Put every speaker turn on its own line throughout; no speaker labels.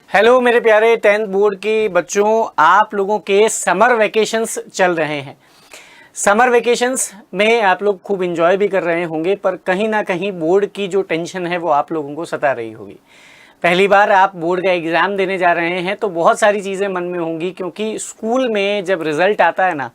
Hello मेरे प्यारे 10th board की बच्चों, आप लोगों के समर वेकेशंस चल रहे हैं। समर वेकेशंस में आप लोग खूब एंजॉय भी कर रहे होंगे, पर कहीं ना कहीं बोर्ड की जो टेंशन है वो आप लोगों को सता रही होगी। पहली बार आप बोर्ड का एग्ज़ाम देने जा रहे हैं तो बहुत सारी चीज़ें मन में होंगी, क्योंकि स्कूल में जब रिज़ल्ट आता है ना,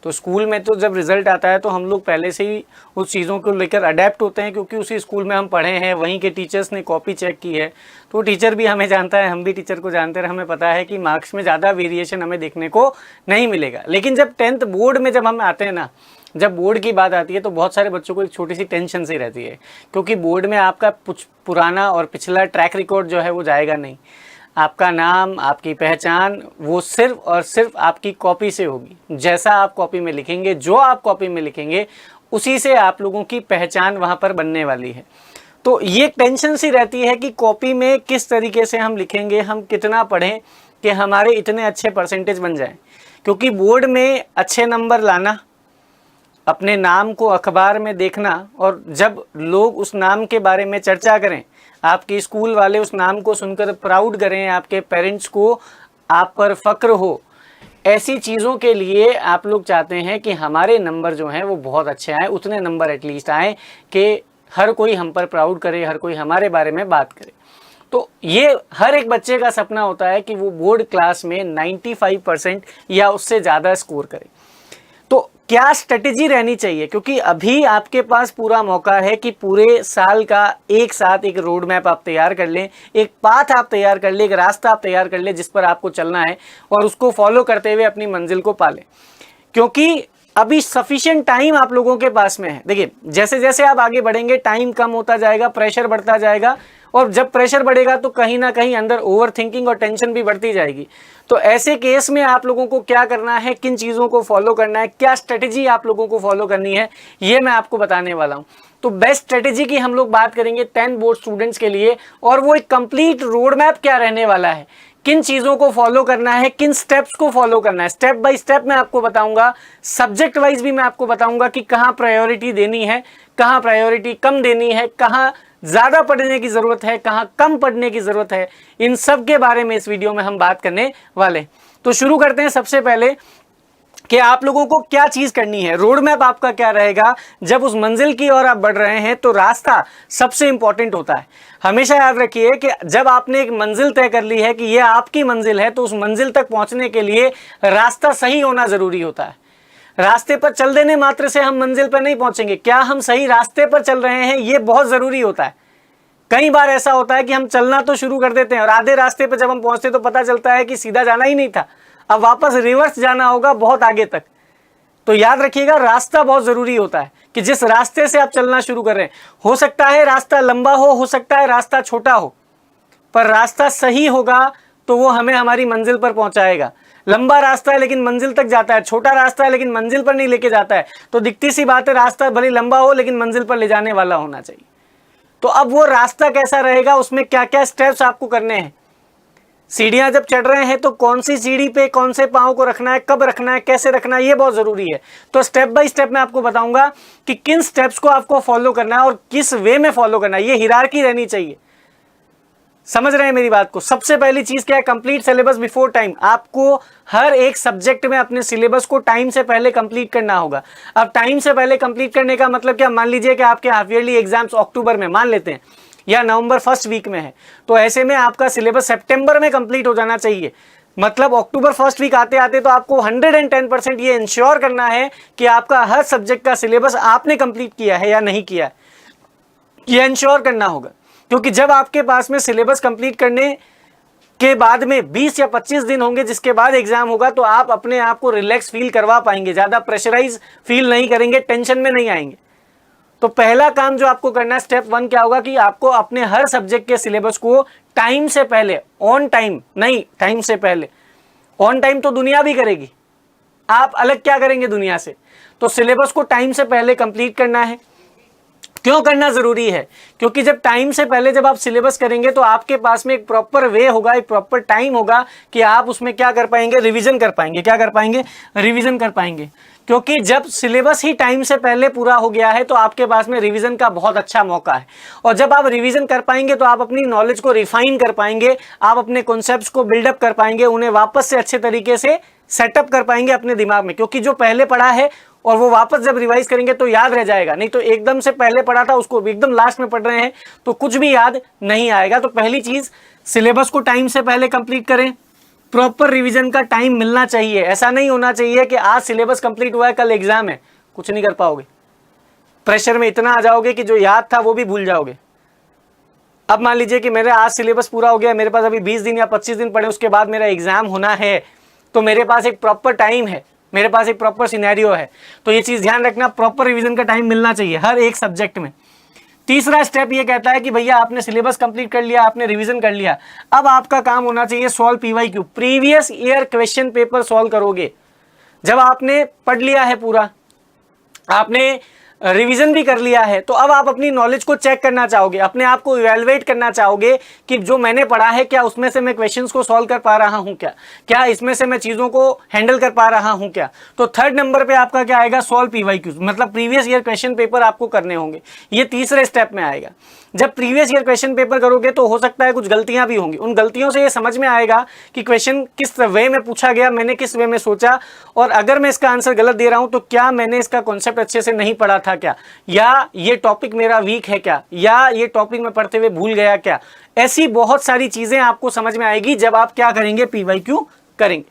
तो स्कूल में तो जब रिज़ल्ट आता है तो हम लोग पहले से ही उस चीज़ों को लेकर अडेप्ट होते हैं, क्योंकि उसी स्कूल में हम पढ़े हैं, वहीं के टीचर्स ने कॉपी चेक की है, तो टीचर भी हमें जानता है, हम भी टीचर को जानते हैं। हमें पता है कि मार्क्स में ज़्यादा वेरिएशन हमें देखने को नहीं मिलेगा। लेकिन जब 10th बोर्ड में जब हम आते हैं ना, जब बोर्ड की बात आती है तो बहुत सारे बच्चों को एक छोटी सी टेंशन सी रहती है, क्योंकि बोर्ड में आपका कुछ पुराना और पिछला ट्रैक रिकॉर्ड जो है वो जाएगा नहीं। आपका नाम, आपकी पहचान वो सिर्फ और सिर्फ आपकी कॉपी से होगी। जैसा आप कॉपी में लिखेंगे, जो आप कॉपी में लिखेंगे, उसी से आप लोगों की पहचान वहाँ पर बनने वाली है। तो ये टेंशन सी रहती है कि कॉपी में किस तरीके से हम लिखेंगे, हम कितना पढ़ें कि हमारे इतने अच्छे परसेंटेज बन जाएं। क्योंकि बोर्ड में अच्छे नंबर लाना, अपने नाम को अखबार में देखना, और जब लोग उस नाम के बारे में चर्चा करें, आपके स्कूल वाले उस नाम को सुनकर प्राउड करें, आपके पेरेंट्स को आप पर फ़क्र हो, ऐसी चीज़ों के लिए आप लोग चाहते हैं कि हमारे नंबर जो हैं वो बहुत अच्छे आए, उतने नंबर एटलीस्ट आए कि हर कोई हम पर प्राउड करे, हर कोई हमारे बारे में बात करे। तो ये हर एक बच्चे का सपना होता है कि वो बोर्ड क्लास में 95% या उससे ज़्यादा स्कोर करे। तो क्या स्ट्रेटेजी रहनी चाहिए, क्योंकि अभी आपके पास पूरा मौका है कि पूरे साल का एक साथ एक रोड मैप आप तैयार कर लें, एक पाथ आप तैयार कर लें, एक रास्ता आप तैयार कर लें जिस पर आपको चलना है, और उसको फॉलो करते हुए अपनी मंजिल को पालें। क्योंकि अभी सफिशिएंट टाइम आप लोगों के पास में है। देखिए, जैसे जैसे आप आगे बढ़ेंगे टाइम कम होता जाएगा, प्रेशर बढ़ता जाएगा, और जब प्रेशर बढ़ेगा तो कहीं ना कहीं अंदर ओवर थिंकिंग और टेंशन भी बढ़ती जाएगी। तो ऐसे केस में आप लोगों को क्या करना है, किन चीज़ों को फॉलो करना है, क्या स्ट्रेटेजी आप लोगों को फॉलो करनी है, ये मैं आपको बताने वाला हूँ। तो बेस्ट स्ट्रेटेजी की हम लोग बात करेंगे 10th बोर्ड स्टूडेंट्स के लिए, और वो एक कंप्लीट रोड मैप क्या रहने वाला है, किन चीज़ों को फॉलो करना है, किन स्टेप्स को फॉलो करना है, स्टेप बाय स्टेप मैं आपको बताऊंगा। सब्जेक्ट वाइज भी मैं आपको बताऊंगा कि कहाँ प्रायोरिटी देनी है, कहाँ प्रायोरिटी कम देनी है, कहाँ ज़्यादा पढ़ने की ज़रूरत है, कहाँ कम पढ़ने की ज़रूरत है। इन सब के बारे में इस वीडियो में हम बात करने वाले। तो शुरू करते हैं सबसे पहले कि आप लोगों को क्या चीज़ करनी है, रोड मैप आपका क्या रहेगा जब उस मंजिल की ओर आप बढ़ रहे हैं। तो रास्ता सबसे इंपॉर्टेंट होता है। हमेशा याद रखिए कि जब आपने एक मंजिल तय कर ली है कि ये आपकी मंजिल है, तो उस मंजिल तक पहुंचने के लिए रास्ता सही होना ज़रूरी होता है। रास्ते पर चल देने मात्र से हम मंजिल पर नहीं पहुंचेंगे, क्या हम सही रास्ते पर चल रहे हैं ये बहुत ज़रूरी होता है। कई बार ऐसा होता है कि हम चलना तो शुरू कर देते हैं और आधे रास्ते पर जब हम पहुंचते तो पता चलता है कि सीधा जाना ही नहीं था, अब वापस रिवर्स जाना होगा बहुत आगे तक। तो याद रखिएगा, रास्ता बहुत ज़रूरी होता है कि जिस रास्ते से आप चलना शुरू कर रहे हैं, हो सकता है रास्ता लंबा हो सकता है रास्ता छोटा हो, पर रास्ता सही होगा तो वो हमें हमारी मंजिल पर पहुंचाएगा। लंबा रास्ता है लेकिन मंजिल तक जाता है, छोटा रास्ता है लेकिन मंजिल पर नहीं लेके जाता है, तो दिखती सी बात है रास्ता भले लंबा हो लेकिन मंजिल पर ले जाने वाला होना चाहिए। तो अब वो रास्ता कैसा रहेगा, उसमें क्या क्या स्टेप्स आपको करने हैं। सीढ़ियां जब चढ़ रहे हैं तो कौन सी सीढ़ी पे कौन से पांव को रखना है, कब रखना है, कैसे रखना है, ये बहुत ज़रूरी है। तो स्टेप बाय स्टेप मैं आपको बताऊंगा कि किन स्टेप्स को आपको फॉलो करना है और किस वे में फॉलो करना है। ये हिरार्की रहनी चाहिए। समझ रहे हैं मेरी बात को। सबसे पहली चीज क्या है, कंप्लीट सिलेबस बिफोर टाइम। आपको हर एक सब्जेक्ट में अपने सिलेबस को टाइम से पहले कंप्लीट करना होगा। अब टाइम से पहले कंप्लीट करने का मतलब क्या, मान लीजिए कि आपके हाफ ईयरली एग्जाम्स अक्टूबर में मान लेते हैं, या नवंबर फर्स्ट वीक में है, तो ऐसे में आपका सिलेबस सितंबर में कंप्लीट हो जाना चाहिए। मतलब अक्टूबर फर्स्ट वीक आते आते तो आपको 110% ये इंश्योर करना है कि आपका हर सब्जेक्ट का सिलेबस आपने कंप्लीट किया है या नहीं किया है, ये इंश्योर करना होगा। क्योंकि जब आपके पास में सिलेबस कंप्लीट करने के बाद में 20 या 25 दिन होंगे जिसके बाद एग्जाम होगा, तो आप अपने आप को रिलैक्स फील करवा पाएंगे, ज़्यादा प्रेशराइज फील नहीं करेंगे, टेंशन में नहीं आएंगे। तो पहला काम जो आपको करना है, स्टेप 1 क्या होगा कि आपको अपने हर सब्जेक्ट के सिलेबस को टाइम से पहले, ऑन टाइम नहीं, टाइम से पहले। ऑन टाइम तो दुनिया भी करेगी, आप अलग क्या करेंगे दुनिया से। तो सिलेबस को टाइम से पहले कंप्लीट करना है। क्यों करना जरूरी है? क्योंकि जब टाइम से पहले जब आप सिलेबस करेंगे तो आपके पास में एक प्रॉपर वे होगा, एक प्रॉपर टाइम होगा कि आप उसमें क्या कर पाएंगे, रिवीजन कर पाएंगे। क्या कर पाएंगे? रिवीजन कर पाएंगे। क्योंकि जब सिलेबस ही टाइम से पहले पूरा हो गया है तो आपके पास में रिवीजन का बहुत अच्छा मौका है। और जब आप रिवीजन कर पाएंगे तो आप अपनी नॉलेज को रिफाइन कर पाएंगे, आप अपने कॉन्सेप्ट्स को बिल्डअप कर पाएंगे, उन्हें वापस से अच्छे तरीके से सेटअप कर पाएंगे अपने दिमाग में। क्योंकि जो पहले पढ़ा है और वो वापस जब रिवाइज करेंगे तो याद रह जाएगा, नहीं तो एकदम से पहले पढ़ा था उसको एकदम लास्ट में पढ़ रहे हैं तो कुछ भी याद नहीं आएगा। तो पहली चीज, सिलेबस को टाइम से पहले कंप्लीट करें। प्रॉपर रिवीजन का टाइम मिलना चाहिए। ऐसा नहीं होना चाहिए कि आज सिलेबस कंप्लीट हुआ है, कल एग्जाम है, कुछ नहीं कर पाओगे। प्रेशर में इतना आ जाओगे कि जो याद था वो भी भूल जाओगे। अब मान लीजिए कि मेरा आज सिलेबस पूरा हो गया, मेरे पास अभी 20 दिन या 25 दिन पड़े, उसके बाद मेरा एग्जाम होना है, तो मेरे पास एक प्रॉपर टाइम है, मेरे पास एक प्रॉपर सिनेरियो है। तो ये चीज ध्यान रखना, प्रॉपर रिवीजन का टाइम मिलना चाहिए हर एक सब्जेक्ट में। तीसरा स्टेप ये कहता है कि भैया आपने सिलेबस कंप्लीट कर लिया, आपने रिवीजन कर लिया, अब आपका काम होना चाहिए solve PYQ, previous year question paper solve करोगे। जब आपने पढ़ लिया है पूरा, आपने रिवीजन भी कर लिया है, तो अब आप अपनी नॉलेज को चेक करना चाहोगे, अपने आप को इवैल्यूएट करना चाहोगे कि जो मैंने पढ़ा है क्या उसमें से मैं क्वेश्चंस को सॉल्व कर पा रहा हूं क्या इसमें से मैं चीजों को हैंडल कर पा रहा हूं क्या। तो थर्ड नंबर पे आपका क्या आएगा? सॉल्व पीवाईक्यूज, मतलब प्रीवियस ईयर क्वेश्चन पेपर आपको करने होंगे। ये तीसरे स्टेप में आएगा। जब प्रीवियस ईयर क्वेश्चन पेपर करोगे तो हो सकता है कुछ गलतियां भी होंगी, उन गलतियों से ये समझ में आएगा कि क्वेश्चन किस वे में पूछा गया, मैंने किस वे में सोचा, और अगर मैं इसका आंसर गलत दे रहा हूं तो क्या मैंने इसका कॉन्सेप्ट अच्छे से नहीं पढ़ा था क्या, या ये टॉपिक मेरा वीक है क्या, या ये टॉपिक मैं पढ़ते हुए भूल गया क्या। ऐसी बहुत सारी चीजें आपको समझ में आएगी जब आप क्या करेंगे, पीवाईक्यू करेंगे।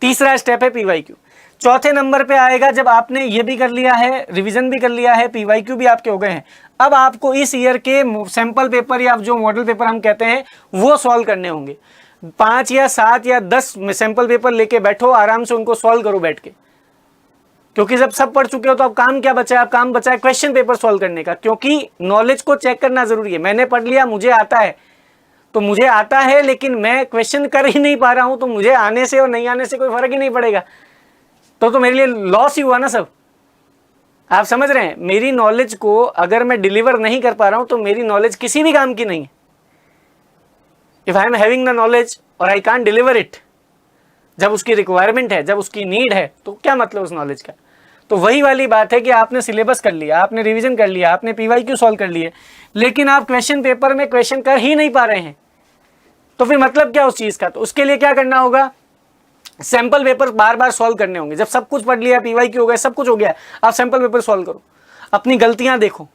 तीसरा स्टेप है पीवाईक्यू। चौथे नंबर पे आएगा जब आपने ये भी कर लिया है, रिवीजन भी कर लिया है, पीवाईक्यू भी आपके हो गए हैं, अब आपको इस ईयर के सैंपल पेपर या जो मॉडल पेपर हम कहते हैं वो सॉल्व करने होंगे। 5 या 7 या 10 सैंपल पेपर लेके बैठो, आराम से उनको सॉल्व करो बैठ के। क्योंकि जब सब पढ़ चुके हो तो अब काम क्या बचा है? अब काम बचा है क्वेश्चन पेपर सॉल्व करने का। क्योंकि नॉलेज को चेक करना जरूरी है। मैंने पढ़ लिया, मुझे आता है, तो मुझे आता है लेकिन मैं क्वेश्चन कर ही नहीं पा रहा हूं, तो मुझे आने से और नहीं आने से कोई फर्क ही नहीं पड़ेगा। तो मेरे लिए लॉस ही हुआ ना सब। आप समझ रहे हैं? मेरी नॉलेज को अगर मैं डिलीवर नहीं कर पा रहा हूं तो मेरी नॉलेज किसी भी काम की नहीं है। If I am having the knowledge और आई कांट डिलीवर इट, जब उसकी रिक्वायरमेंट है, जब उसकी नीड है, तो क्या मतलब उस नॉलेज का। तो वही वाली बात है कि आपने सिलेबस कर लिया, आपने रिवीजन कर लिया, आपने पीवाईक्यू सॉल्व कर लिए, लेकिन आप क्वेश्चन पेपर में क्वेश्चन कर ही नहीं पा रहे हैं, तो फिर मतलब क्या उस चीज का। तो उसके लिए क्या करना होगा? सैंपल पेपर बार बार सॉल्व करने होंगे। जब सब कुछ पढ़ लिया, पीवाईक्यू हो गया, सब कुछ हो गया, आप सैंपल पेपर सॉल्व करो, अपनी गलतियां देखो,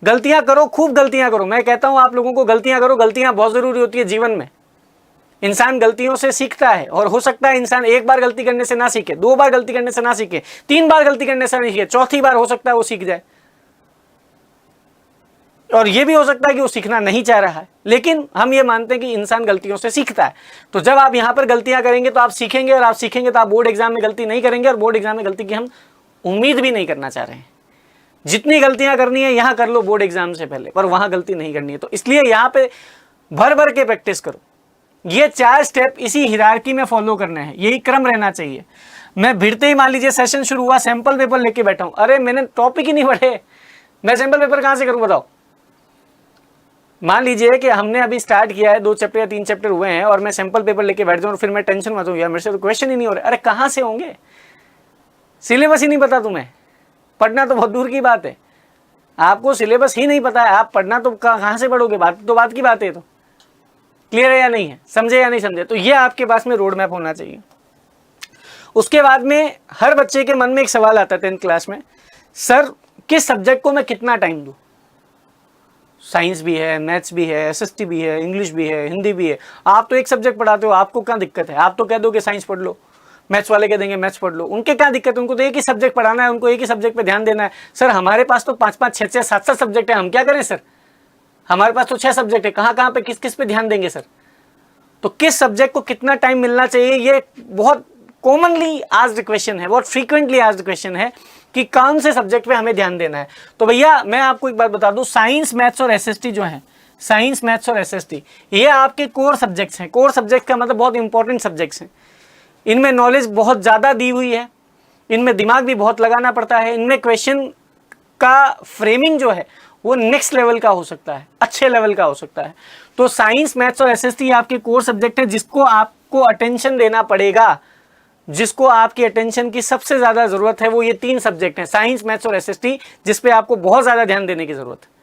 गलतियां करो, खूब गलतियां करो। मैं कहता हूं आप लोगों को गलतियां करो, गलतियां बहुत जरूरी होती है जीवन में। इंसान गलतियों से सीखता है, और हो सकता है इंसान एक बार गलती करने से ना सीखे, 2 बार गलती करने से ना सीखे, 3 बार गलती करने से नहीं सीखे, चौथी बार हो सकता है वो सीख जाए। और ये भी हो सकता है कि वो सीखना नहीं चाह रहा है, लेकिन हम ये मानते हैं कि इंसान गलतियों से सीखता है। तो जब आप यहां पर गलतियां करेंगे तो आप सीखेंगे, और आप सीखेंगे तो आप बोर्ड एग्जाम में गलती नहीं करेंगे, और बोर्ड एग्जाम में गलती की हम उम्मीद भी नहीं करना चाह रहे हैं। जितनी गलतियां करनी है यहां कर लो बोर्ड एग्जाम से पहले, पर वहां गलती नहीं करनी है। तो इसलिए यहां पे भर भर के प्रैक्टिस करो। ये 4 स्टेप इसी हिरार्की में फॉलो करना है, यही क्रम रहना चाहिए। मैं भिड़ते ही मान लीजिए सेशन शुरू हुआ, सैंपल पेपर लेके बैठा हूं, अरे मैंने टॉपिक ही नहीं पढ़े, मैं सैंपल पेपर कहां से करूं बताओ। मान लीजिए कि हमने अभी स्टार्ट किया है, 2 चैप्टर या 3 चैप्टर हुए हैं, और मैं सैंपल पेपर लेके बैठ जाऊं और फिर मैं टेंशन में हूं, यार मेरे से तो क्वेश्चन ही नहीं हो रहे। अरे कहां से होंगे? सिलेबस ही नहीं पता तुम्हें, पढ़ना तो बहुत दूर की बात है। आपको सिलेबस ही नहीं पता है, आप पढ़ना तो कहां से पढ़ोगे? बात की बात है। तो क्लियर है या नहीं है? समझे या नहीं समझे? तो ये आपके पास में रोड मैप होना चाहिए। उसके बाद में हर बच्चे के मन में एक सवाल आता है 10th क्लास में, सर किस सब्जेक्ट को मैं कितना टाइम दूं? साइंस भी है, मैथ्स भी है, एसएसटी भी है, इंग्लिश भी है, हिंदी भी है। आप तो एक सब्जेक्ट पढ़ाते हो, आपको क्या दिक्कत है? आप तो कह दो कि साइंस पढ़ लो, मैथ्स वाले कह देंगे मैथ्स पढ़ लो, उनके क्या दिक्कत है? उनको तो एक ही सब्जेक्ट पढ़ाना है, उनको एक ही सब्जेक्ट पे ध्यान देना है। सर हमारे पास तो 5-5, 6-6, 7-7 सब्जेक्ट है, हम क्या करें सर? हमारे पास तो 6 सब्जेक्ट है, कहाँ पे किस पे ध्यान देंगे सर? तो किस सब्जेक्ट को कितना टाइम मिलना चाहिए, ये बहुत कॉमनली आस्क्ड क्वेश्चन है, बहुत फ्रीक्वेंटली आस्क्ड क्वेश्चन है कि कौन से सब्जेक्ट पे हमें ध्यान देना है। तो भैया मैं आपको एक बात बता दूं, साइंस, मैथ्स और एसएसटी जो है, साइंस, मैथ्स और एसएसटी, ये आपके कोर सब्जेक्ट्स हैं। कोर सब्जेक्ट का मतलब बहुत इंपॉर्टेंट सब्जेक्ट्स हैं। इनमें नॉलेज बहुत ज़्यादा दी हुई है, इनमें दिमाग भी बहुत लगाना पड़ता है, इनमें क्वेश्चन का फ्रेमिंग जो है वो नेक्स्ट लेवल का हो सकता है, अच्छे लेवल का हो सकता है। तो साइंस, मैथ्स और एसएसटी आपके कोर सब्जेक्ट है जिसको आपको अटेंशन देना पड़ेगा, जिसको आपकी अटेंशन की सबसे ज्यादा जरूरत है। वो ये 3 सब्जेक्ट हैं, साइंस, मैथ्स और एसएसटी, जिसपे आपको बहुत ज्यादा ध्यान देने की जरूरत है।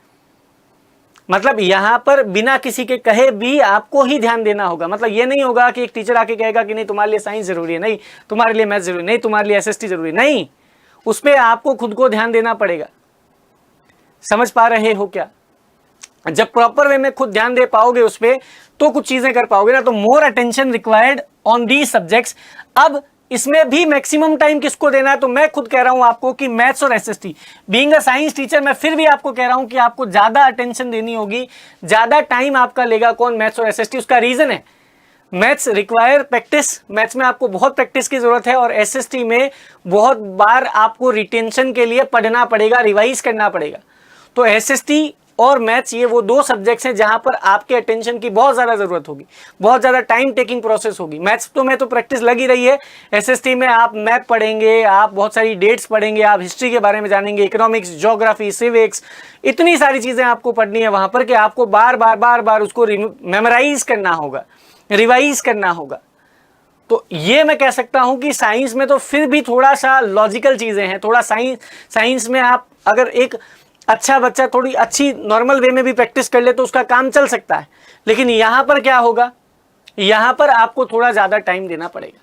मतलब यहां पर बिना किसी के कहे भी आपको ही ध्यान देना होगा। मतलब ये नहीं होगा कि एक टीचर आके कहेगा कि नहीं तुम्हारे लिए साइंस जरूरी है, नहीं तुम्हारे लिए मैथ्स जरूरी नहीं, तुम्हारे लिए एसएसटी जरूरी नहीं, उस पर आपको खुद को ध्यान देना पड़ेगा। समझ पा रहे हो क्या? जब प्रॉपर वे में खुद ध्यान दे पाओगे उस पर तो कुछ चीजें कर पाओगे ना। तो more attention required on these subjects. अब इसमें भी मैक्सिमम टाइम किसको देना है? तो मैं खुद कह रहा हूं आपको कि मैथ्स और SST. Being a science teacher मैं फिर भी आपको कह रहा हूं कि आपको ज्यादा अटेंशन देनी होगी, ज्यादा टाइम आपका लेगा कौन? मैथ्स और एसएसटी। उसका रीजन है मैथ्स रिक्वायर प्रैक्टिस, मैथ्स में आपको बहुत प्रैक्टिस की जरूरत है, और एसएसटी में बहुत बार आपको रिटेंशन के लिए पढ़ना पड़ेगा, रिवाइज करना पड़ेगा। तो एसएसटी और मैथ्स ये वो 2 सब्जेक्ट्स हैं जहां पर आपके अटेंशन की बहुत ज्यादा जरूरत होगी, बहुत ज्यादा टाइम टेकिंग प्रोसेस होगी। मैथ्स तो में तो प्रैक्टिस लगी रही है, एसएसटी में आप मैप पढ़ेंगे, आप बहुत सारी डेट्स पढ़ेंगे, आप हिस्ट्री के बारे में जानेंगे, इकोनॉमिक्स, ज्योग्राफी, सिविक्स, इतनी सारी चीजें आपको पढ़नी है वहां पर कि आपको बार बार उसको मेमोराइज करना होगा, रिवाइज करना होगा। तो ये मैं कह सकता हूं कि साइंस में तो फिर भी थोड़ा सा लॉजिकल चीजें हैं, थोड़ा साइंस में आप अगर एक अच्छा बच्चा थोड़ी अच्छी नॉर्मल वे में भी प्रैक्टिस कर ले तो उसका काम चल सकता है। लेकिन यहां पर क्या होगा, यहां पर आपको थोड़ा ज्यादा टाइम देना पड़ेगा।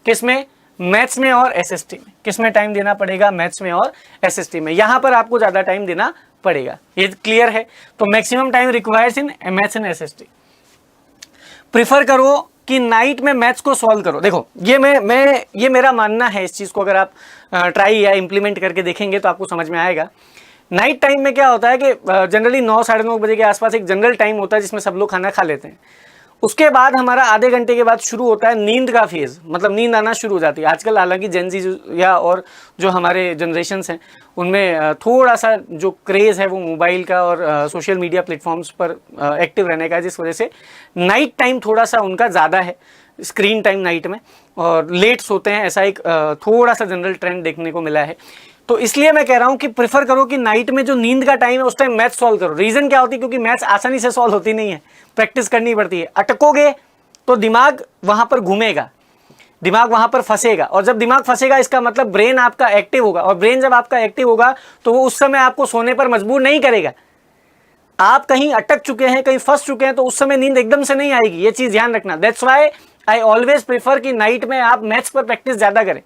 किसमें? मैथ्स में और एसएसटी में। किसमें टाइम देना पड़ेगा? मैथ्स में और एसएसटी में। यहां पर आपको ज्यादा टाइम देना पड़ेगा। ये क्लियर है? तो maximum time requires in maths and SST. Prefer करो कि नाइट में मैथ्स को सॉल्व करो। देखो ये ये मेरा मानना है, इस चीज को अगर आप ट्राई या इंप्लीमेंट करके देखेंगे तो आपको समझ में आएगा। नाइट टाइम में क्या होता है कि जनरली 9 साढ़े 9 बजे के आसपास एक जनरल टाइम होता है जिसमें सब लोग खाना खा लेते हैं। उसके बाद हमारा आधे घंटे के बाद शुरू होता है नींद का फेज, मतलब नींद आना शुरू हो जाती है। आजकल हालांकि जेनजी या और जो हमारे जनरेशन्स हैं उनमें थोड़ा सा जो क्रेज़ है वो मोबाइल का और सोशल मीडिया प्लेटफॉर्म्स पर एक्टिव रहने का है, जिस वजह से नाइट टाइम थोड़ा सा उनका ज़्यादा है, स्क्रीन टाइम नाइट में, और लेट सोते हैं। ऐसा एक थोड़ा सा जनरल ट्रेंड देखने को मिला है। तो इसलिए मैं कह रहा हूं कि प्रिफर करो कि नाइट में जो नींद का टाइम है उस टाइम मैथ्स सॉल्व करो। रीजन क्या होती है? क्योंकि मैथ्स आसानी से सॉल्व होती नहीं है, प्रैक्टिस करनी पड़ती है। अटकोगे तो दिमाग वहां पर घूमेगा, दिमाग वहां पर फंसेगा, और जब दिमाग फंसेगा इसका मतलब ब्रेन आपका एक्टिव होगा, और ब्रेन जब आपका एक्टिव होगा तो वो उस समय आपको सोने पर मजबूर नहीं करेगा। आप कहीं अटक चुके हैं, कहीं फंस चुके हैं, तो उस समय नींद एकदम से नहीं आएगी। ये चीज ध्यान रखना। That's why I always prefer कि नाइट में आप मैथ्स पर प्रैक्टिस ज्यादा करें।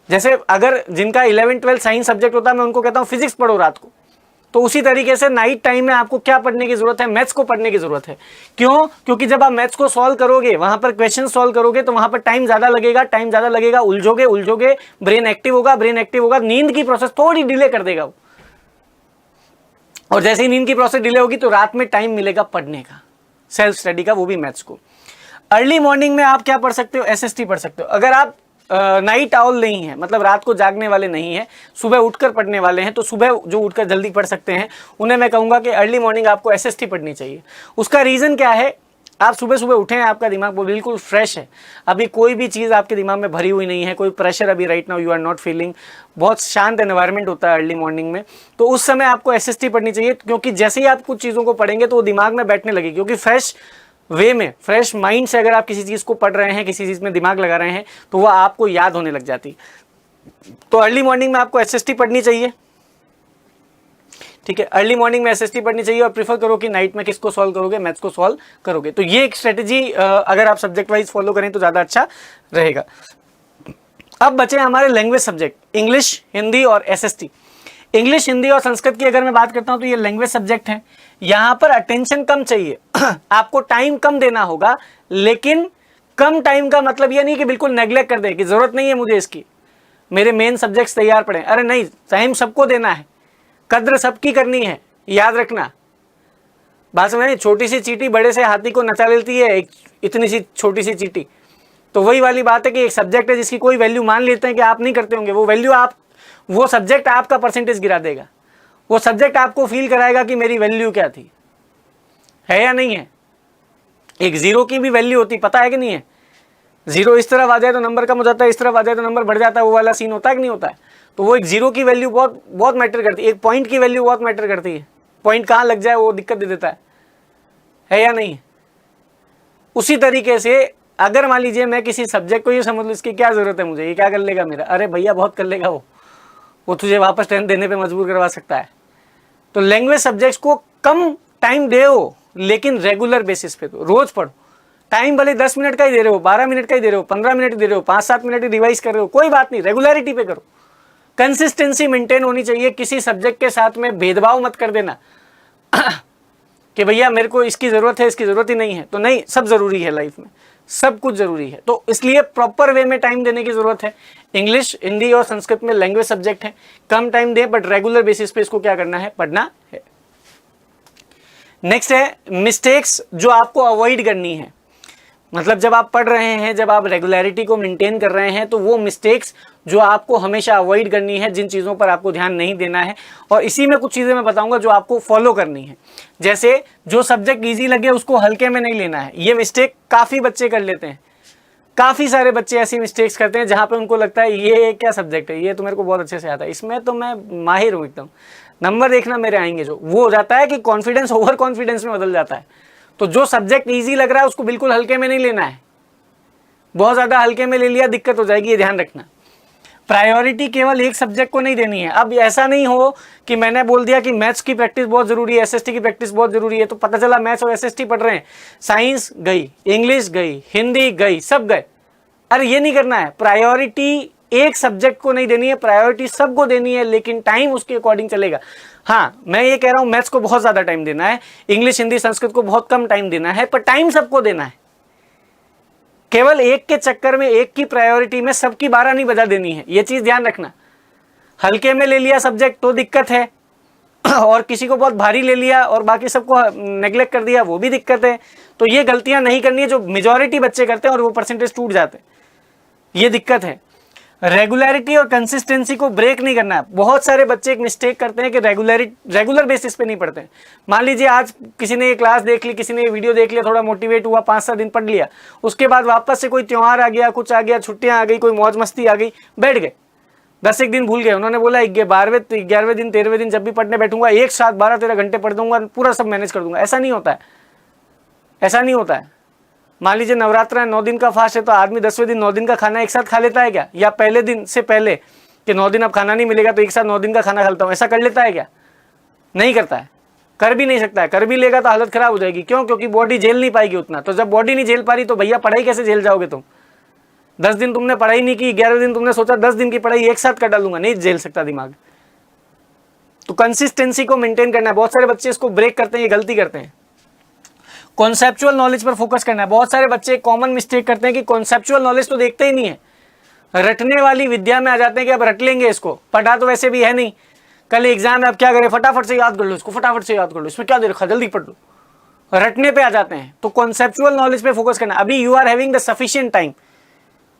जैसे अगर जिनका 11 12 साइंस सब्जेक्ट होता है मैं उनको कहता हूं फिजिक्स पढ़ो रात को, तो उसी तरीके से नाइट टाइम में आपको क्या पढ़ने की जरूरत है? मैथ्स को पढ़ने की जरूरत है। क्यों? क्योंकि जब आप मैथ्स को सॉल्व करोगे, वहां पर क्वेश्चन सॉल्व करोगे, तो वहां पर टाइम ज्यादा लगेगा, उलझोगे, ब्रेन एक्टिव होगा, नींद की प्रोसेस थोड़ी डिले कर देगा वो, और जैसे ही नींद की प्रोसेस डिले होगी तो रात में टाइम मिलेगा पढ़ने का, सेल्फ स्टडी का, वो भी मैथ्स को। अर्ली मॉर्निंग में आप क्या पढ़ सकते हो? एसएसटी पढ़ सकते हो। अगर आप नाइट आउल नहीं है, मतलब रात को जागने वाले नहीं है, सुबह उठकर पढ़ने वाले हैं, तो सुबह जो उठकर जल्दी पढ़ सकते हैं उन्हें मैं कहूंगा कि अर्ली मॉर्निंग आपको एसएसटी पढ़नी चाहिए। उसका रीजन क्या है? आप सुबह सुबह उठे हैं, आपका दिमाग वो बिल्कुल फ्रेश है, अभी कोई भी चीज़ आपके दिमाग में भरी हुई नहीं है, कोई प्रेशर अभी right now you are not feeling, बहुत शांत एनवायरनमेंट होता है अर्ली मॉर्निंग में। तो उस समय आपको एसएसटी पढ़नी चाहिए, क्योंकि जैसे ही आप कुछ चीज़ों को पढ़ेंगे तो वो दिमाग में बैठने लगेगी, क्योंकि फ्रेश वे में, फ्रेश माइंड से अगर आप किसी चीज़ को पढ़ रहे हैं, किसी चीज़ में दिमाग लगा रहे हैं, तो वह आपको याद होने लग जाती। तो अर्ली मॉर्निंग में आपको एसएसटी पढ़नी चाहिए, ठीक है। अर्ली मॉर्निंग में एसएसटी पढ़नी चाहिए, और प्रीफर करो कि नाइट में किसको सॉल्व करोगे? मैथ्स को सॉल्व करोगे। तो ये एक स्ट्रेटेजी अगर आप सब्जेक्ट वाइज फॉलो करें तो ज़्यादा अच्छा रहेगा। अब बचे हमारे लैंग्वेज सब्जेक्ट, इंग्लिश, हिंदी और एसएसटी। इंग्लिश, हिंदी और संस्कृत की अगर मैं बात करता हूं तो ये लैंग्वेज सब्जेक्ट हैं। यहां पर अटेंशन कम चाहिए आपको टाइम कम देना होगा, लेकिन कम टाइम का मतलब ये नहीं कि बिल्कुल नेग्लेक्ट कर दे कि जरूरत नहीं है मुझे इसकी, मेरे मेन सब्जेक्ट्स तैयार पड़े। अरे नहीं, टाइम सबको देना है, कद्र सबकी करनी है, याद रखना। बात समझ? छोटी सी चींटी बड़े से हाथी को नचा लेती है, एक इतनी सी छोटी सी चींटी। तो वही वाली बात है कि एक सब्जेक्ट है जिसकी कोई वैल्यू मान लेते हैं कि आप नहीं करते होंगे, वो वैल्यू आप, वो सब्जेक्ट आपका परसेंटेज गिरा देगा, वो सब्जेक्ट आपको फील कराएगा कि मेरी वैल्यू क्या थी, है या नहीं है। एक जीरो की भी वैल्यू होती, पता है कि नहीं है? जीरो इस तरफ आ जाए तो नंबर कम हो जाता है, इस तरफ आ जाए तो नंबर बढ़ जाता है, वो वाला सीन होता है कि नहीं होता है? तो वो एक जीरो की वैल्यू बहुत बहुत मैटर करती है, एक पॉइंट की वैल्यू बहुत मैटर करती है। पॉइंट कहाँ लग जाए वो दिक्कत दे देता है या नहीं? उसी तरीके से अगर मान लीजिए मैं किसी सब्जेक्ट को ये समझ लूँ इसकी क्या जरूरत है मुझे, ये क्या कर लेगा मेरा, अरे भैया बहुत कर लेगा वो तुझे वापस 10 देने पे मजबूर करवा सकता है। तो लैंग्वेज सब्जेक्ट्स को कम टाइम दो, लेकिन रेगुलर बेसिस पे दो, रोज पढ़ो। टाइम भले 10 मिनट का ही दे रहे हो, 12 मिनट का ही दे रहे हो, 15 मिनट दे रहे हो, 5-7 मिनट ही रिवाइज कर रहे हो, कोई बात नहीं, रेगुलरिटी पे करो। कंसिस्टेंसी मेंटेन होनी चाहिए। किसी सब्जेक्ट के साथ में भेदभाव मत कर देना कि भैया मेरे को इसकी जरूरत है, इसकी जरूरत ही नहीं है। तो नहीं, सब जरूरी है लाइफ में, सब कुछ जरूरी है। तो इसलिए प्रॉपर वे में टाइम देने की जरूरत है। इंग्लिश, हिंदी और संस्कृत में लैंग्वेज सब्जेक्ट है, कम टाइम दे बट रेगुलर बेसिस पे इसको क्या करना है, पढ़ना है। नेक्स्ट है मिस्टेक्स जो आपको अवॉइड करनी है। मतलब जब आप पढ़ रहे हैं, जब आप रेगुलरिटी को मेंटेन कर रहे हैं, तो वो मिस्टेक्स जो आपको हमेशा अवॉइड करनी है, जिन चीज़ों पर आपको ध्यान नहीं देना है। और इसी में कुछ चीज़ें मैं बताऊंगा जो आपको फॉलो करनी है। जैसे जो सब्जेक्ट इजी लगे उसको हल्के में नहीं लेना है। ये मिस्टेक काफ़ी बच्चे कर लेते हैं। काफ़ी सारे बच्चे ऐसी मिस्टेक्स करते हैं जहाँ पे उनको लगता है ये क्या सब्जेक्ट है, ये तो मेरे को बहुत अच्छे से आता है, इसमें तो मैं माहिर हूँ एकदम, नंबर देखना मेरे आएंगे। जो वो हो जाता है कि कॉन्फिडेंस ओवर कॉन्फिडेंस में बदल जाता है। तो जो सब्जेक्ट ईजी लग रहा है उसको बिल्कुल हल्के में नहीं लेना है। बहुत ज़्यादा हल्के में ले लिया दिक्कत हो जाएगी, ये ध्यान रखना। प्रायोरिटी केवल एक सब्जेक्ट को नहीं देनी है। अब ऐसा नहीं हो कि मैंने बोल दिया कि मैथ्स की प्रैक्टिस बहुत जरूरी है, एसएसटी की प्रैक्टिस बहुत जरूरी है, तो पता चला मैथ्स और एसएसटी पढ़ रहे हैं, साइंस गई, इंग्लिश गई, हिंदी गई, सब गए। अरे ये नहीं करना है। प्रायोरिटी एक सब्जेक्ट को नहीं देनी है, प्रायोरिटी सबको देनी है, लेकिन टाइम उसके अकॉर्डिंग चलेगा। हाँ, मैं ये कह रहा हूं मैथ्स को बहुत ज्यादा टाइम देना है, इंग्लिश, हिंदी, संस्कृत को बहुत कम टाइम देना है, पर टाइम सबको देना है। केवल एक के चक्कर में, एक की प्रायोरिटी में सबकी 12 नहीं बजा देनी है, ये चीज ध्यान रखना। हल्के में ले लिया सब्जेक्ट तो दिक्कत है, और किसी को बहुत भारी ले लिया और बाकी सबको नेग्लेक्ट कर दिया, वो भी दिक्कत है। तो ये गलतियां नहीं करनी है जो मेजॉरिटी बच्चे करते हैं और वो परसेंटेज टूट जाते हैं, ये दिक्कत है। रेगुलरिटी और कंसिस्टेंसी को ब्रेक नहीं करना है। बहुत सारे बच्चे एक मिस्टेक करते हैं कि रेगुलर बेसिस पे नहीं पढ़ते हैं। मान लीजिए आज किसी ने ये क्लास देख ली, किसी ने ये वीडियो देख लिया, थोड़ा मोटिवेट हुआ, 5-7 दिन पढ़ लिया, उसके बाद वापस से कोई त्योहार आ गया, कुछ आ गया, छुट्टियां आ गई, कोई मौज मस्ती आ गई, बैठ गए, 10 दिन भूल गए। उन्होंने बोला 12वें 11वें दिन 13वें दिन जब भी पढ़ने बैठूंगा एक साथ 12-13 घंटे पढ़ दूंगा, पूरा सब मैनेज कर दूंगा। ऐसा नहीं होता है, ऐसा नहीं होता है। मान लीजिए नवरात्र है, 9 दिन का फास्ट है, तो आदमी 10वें दिन 9 दिन का खाना एक साथ खा लेता है क्या? या पहले दिन से पहले कि 9 दिन अब खाना नहीं मिलेगा तो एक साथ 9 दिन का खाना खाता हूँ, ऐसा कर लेता है क्या? नहीं करता है, कर भी नहीं सकता है। कर भी लेगा तो हालत खराब हो जाएगी। क्यों? क्योंकि बॉडी झेल नहीं पाएगी उतना। तो जब बॉडी नहीं झेल पा रही तो भैया पढ़ाई कैसे झेल जाओगे तुम? 10 दिन तुमने पढ़ाई नहीं की, 11वें दिन तुमने सोचा 10 दिन की पढ़ाई एक साथ कर डालूंगा, नहीं झेल सकता दिमाग। तो कंसिस्टेंसी को मेंटेन करना है। बहुत सारे बच्चे इसको ब्रेक करते हैं, ये गलती करते हैं। कॉन्सेप्चुअल नॉलेज पर फोकस करना है। बहुत सारे बच्चे कॉमन मिस्टेक करते हैं कि कॉन्सेप्चुअल नॉलेज तो देखते ही नहीं है, रटने वाली विद्या में आ जाते हैं कि अब रट लेंगे इसको, पढ़ा तो वैसे भी है नहीं, कल एग्जाम है, अब क्या करें, फटाफट से याद कर लो इसको, फटाफट से याद कर लो, इसमें क्या दे रखा, जल्दी पढ़ लो, रटने पे आ जाते हैं। तो कॉन्सेप्चुअल नॉलेज पे फोकस करना। अभी you are having the sufficient time,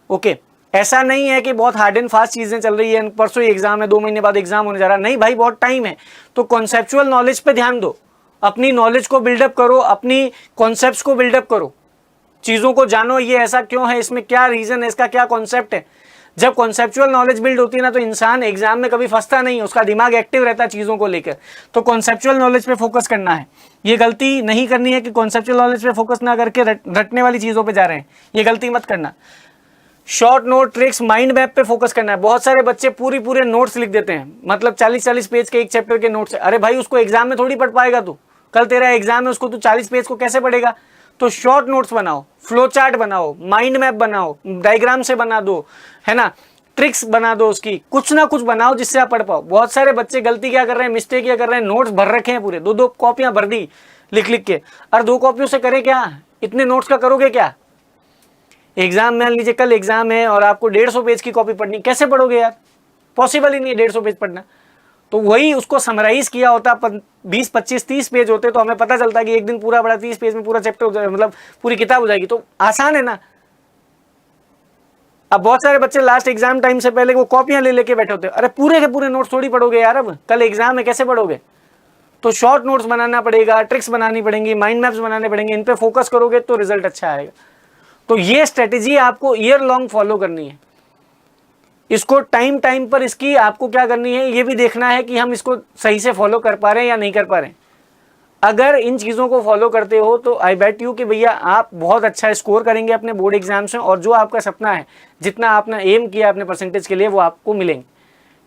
okay. ऐसा नहीं है कि बहुत हार्ड एंड फास्ट चीजें चल रही है, परसों ही एग्जाम है, 2 महीने बाद एग्जाम होने जा रहा है, नहीं भाई, बहुत टाइम है। तो कॉन्सेप्चुअल नॉलेज पे ध्यान दो, अपनी नॉलेज को बिल्डअप करो, अपनी कॉन्सेप्ट्स को बिल्डअप करो, चीजों को जानो, ये ऐसा क्यों है, इसमें क्या रीजन है, इसका क्या कॉन्सेप्ट है। जब कॉन्सेप्चुअल नॉलेज बिल्ड होती है ना, तो इंसान एग्जाम में कभी फंसता नहीं, उसका दिमाग एक्टिव रहता है चीजों को लेकर। तो कॉन्सेप्चुअल नॉलेज पे फोकस करना है। ये गलती नहीं करनी है कि कॉन्सेप्चुअल नॉलेज पे फोकस ना करके रटने वाली चीजों पे जा रहे हैं, ये गलती मत करना। Short note, tricks, mind map पे फोकस करना है। बहुत सारे बच्चे पूरे नोट्स लिख देते हैं, मतलब 40-40 पेज के एक चैप्टर के नोट्स। अरे भाई, उसको एग्जाम में थोड़ी पढ़ पाएगा तू, कल तेरा एग्जाम है, उसको तू 40 पेज को कैसे पढ़ेगा? तो शॉर्ट नोट्स बनाओ, फ्लो चार्ट बनाओ, माइंड मैप बनाओ, डायग्राम से बना दो, है ना, ट्रिक्स बना दो, उसकी कुछ ना कुछ बनाओ जिससे आप पढ़ पाओ। बहुत सारे बच्चे गलती क्या कर रहे हैं, मिस्टेक क्या कर रहे हैं, नोट्स भर रखे हैं पूरे, 2-2 कॉपियां भर दी लिख लिख के। और 2 कॉपियों से करे क्या, इतने नोट्स का करोगे क्या? एग्जाम मान लीजिए कल एग्जाम है और आपको 150 पेज की कॉपी पढ़नी, कैसे पढ़ोगे यार? पॉसिबल ही नहीं है 150 पेज पढ़ना। तो वही उसको समराइज किया होता, 20, 25, 30 पेज होते तो हमें पता चलता कि एक दिन पूरा बड़ा 30 पेज में पूरा चैप्टर हो जाए, मतलब पूरी किताब हो जाएगी। तो आसान है ना। अब बहुत सारे बच्चे लास्ट एग्जाम टाइम से पहले वो कॉपियां ले लेके बैठे होते हैं। अरे पूरे के पूरे नोट्स थोड़ी पढ़ोगे यार, अब कल एग्जाम है, कैसे पढ़ोगे? तो शॉर्ट नोट्स बनाना पड़ेगा, ट्रिक्स बनानी पड़ेंगी, माइंड मैप्स बनाने पड़ेंगे, इन पे फोकस करोगे तो रिजल्ट अच्छा आएगा। तो ये स्ट्रेटेजी आपको ईयर लॉन्ग फॉलो करनी है। इसको टाइम पर इसकी आपको क्या करनी है, ये भी देखना है कि हम इसको सही से फॉलो कर पा रहे हैं या नहीं कर पा रहे हैं। अगर इन चीज़ों को फॉलो करते हो तो आई बेट यू कि भैया आप बहुत अच्छा स्कोर करेंगे अपने बोर्ड एग्जाम्स में, और जो आपका सपना है, जितना आपने एम किया अपने परसेंटेज के लिए, वो आपको मिलेंगे।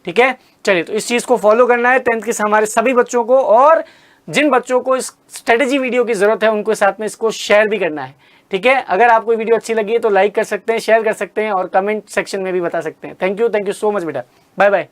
ठीक है, चलिए, तो इस चीज़ को फॉलो करना है 10th के हमारे सभी बच्चों को, और जिन बच्चों को इस स्ट्रेटेजी वीडियो की ज़रूरत है उनको साथ में इसको शेयर भी करना है। ठीक है, अगर आपको वीडियो अच्छी लगी है तो लाइक कर सकते हैं, शेयर कर सकते हैं, और कमेंट सेक्शन में भी बता सकते हैं। थैंक यू सो मच बेटा, बाय बाय।